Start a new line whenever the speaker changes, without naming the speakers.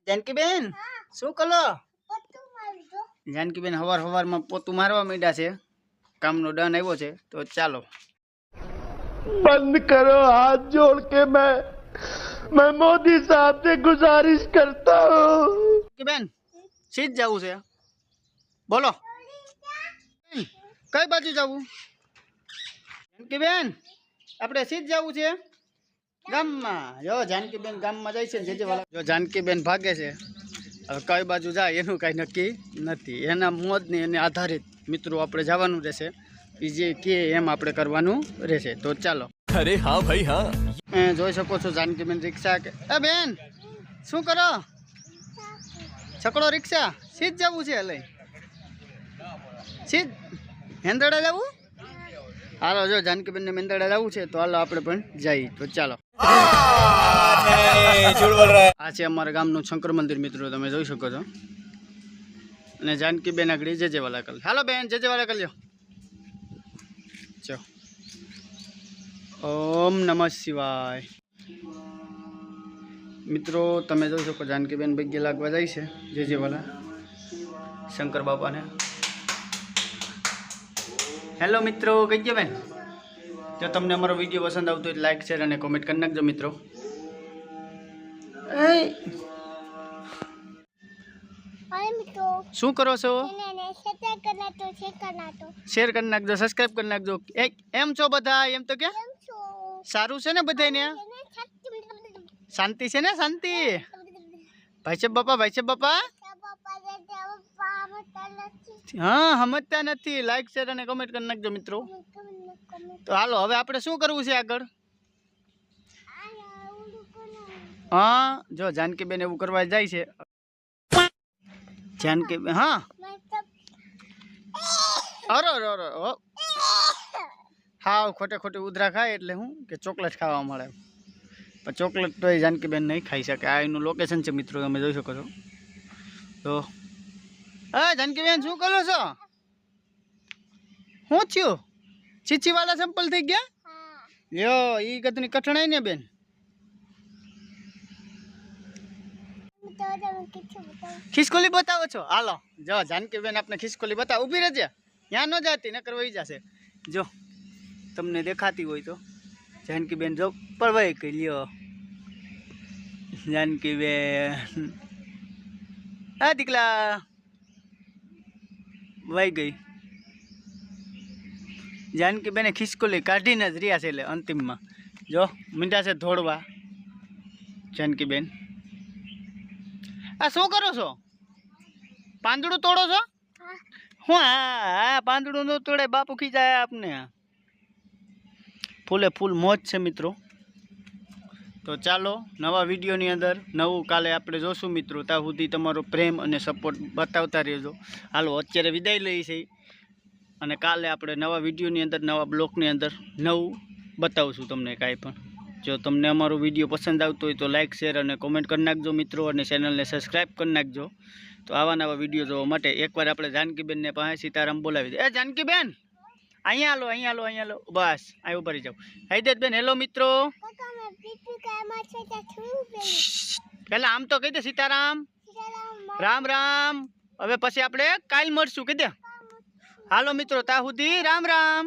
जानकीबेन શું કરો? जानकीबेन हवार में पोतू मारवा માંડ્યા છે. કામનો ડન આવ્યો છે તો ચાલો
बंद करो हाथ जोड़ के मैं मोदी साहब से गुजारिश करता हूँ
कि बेन सीध जाऊ છે बोलो कई बाजू जाऊ जानकी बेन આપણે સીધ જાવું છે ગામમાં જો जानकी बेन ગામમાં જાય છે જેજે વાળા જો जानकी बेन ભાગે છે હવે કઈ બાજુ જાય એનું કઈ નક્કી નથી એના મોજને એને આધારિત મિત્રો આપણે જવાનું રહેશે જે કે એમ આપણે કરવાનું રહેશે તો ચાલો
अरे हाँ भाई हाँ
જોઈ શકો છો जानकी बेन રિક્ષા કે એ બેન શું કરો છકડો રિક્ષા સીધ જવું છે લઈ સીધ હેંદડા જવું હાલો જો जानकी बेन ને મેંદડા જવું છે તો હાલો આપણે પણ જઈએ તો ચાલો આ છે અમારા ગામનું શંકર મંદિર મિત્રો તમે જોઈ શકો છો અને जानकी बेन આગળ જે વાલા કલ હાલો બેન જે વાલા કલ્યો ચો ओम नमः शिवाय मित्रों तमे जोई शको जानकी बेन भाग्य लागवा जाय छे जे वाला शंकर बापा ने हेलो मित्रों कई गया बेन जो तमने अमरो विडियो पसंद आवतो होय लाइक शेर अने कमेंट कर नाखजो मित्रों शू करो छो शेर कर नाखजो सब्सक्राइब कर नाखजो एम छो बधा एम तो क्या सारू से ने बधाने शांति से ने शांति भाई साहब बापा हाँ समझता नहीं लाइक शेर और कमेंट कर नाखजो मित्रों तो हालो हवे आपणे शुं करवुं छे आगळ हाँ जो जानकी बेन एवुं करवा जाय छे जानकी हाँ अरे अरे अरे हाँ खोटे खोटे उधरा खाए एटले हूँ कि चॉकलेट खावा मळे पण चॉकलेट तो जानकी बेन नहीं खाई सके आ एनुं लोकेशन छे मित्रों तमे जोई शको छो तो जानकी बेन शुं करो छो शुं थयुं चीची वाला संपल थई गया ल्यो ई कतनी कठणाई ने बेन खिसकोली बतावो छो हालो जो जानकी बेन आपने खिसकोली बताव ऊभी रहेजे यहाँ न जाती नकर वही जाशे जो तमने देखाती होय तो जानकी बेन जो परवाई कई लियो जानकी बेन आ दीकला वही गई जानकी बेने खिसकोली काढीने ज रह्या छे એટલે અંતિમમાં જો મીંડા છે ધોડવા जानकी बेन आ शू करो छो પાંદડું તોડો છો હું હા પાંદડું નો તોડે બાપુ ખીજાય આપને फूले फूल मौज है मित्रों तो चलो नवा वीडियो नी अंदर नवू काले आपणे जोशुं मित्रों त्या सुधी तमारो प्रेम अने सपोर्ट बतावता रहेजो हालो अत्यारे विदाय लई छे अने काले आपणे नवा वीडियो नी अंदर नवा ब्लॉग नी अंदर नवू बतावशुं तमने काई पण जो तमने अमारो वीडियो पसंद आवतो होय तो लाइक शेर अने कमेंट कर नाखजो मित्रों अने चेनल ने सब्सक्राइब कर नाखजो तो आवा नवा वीडियो जोवा माटे एकवार आपणे जानकी बेन ने पासे सीताराम बोलावी दे ए जानकी बेन अहीं आलो बस आयो भरी जाओ हैदत बेन हेलो मित्रों पहला आम तो कही दे सीताराम राम राम हवे पछी आपणे काल मळशुं कही दे हालो मित्रों ता सुधी राम राम।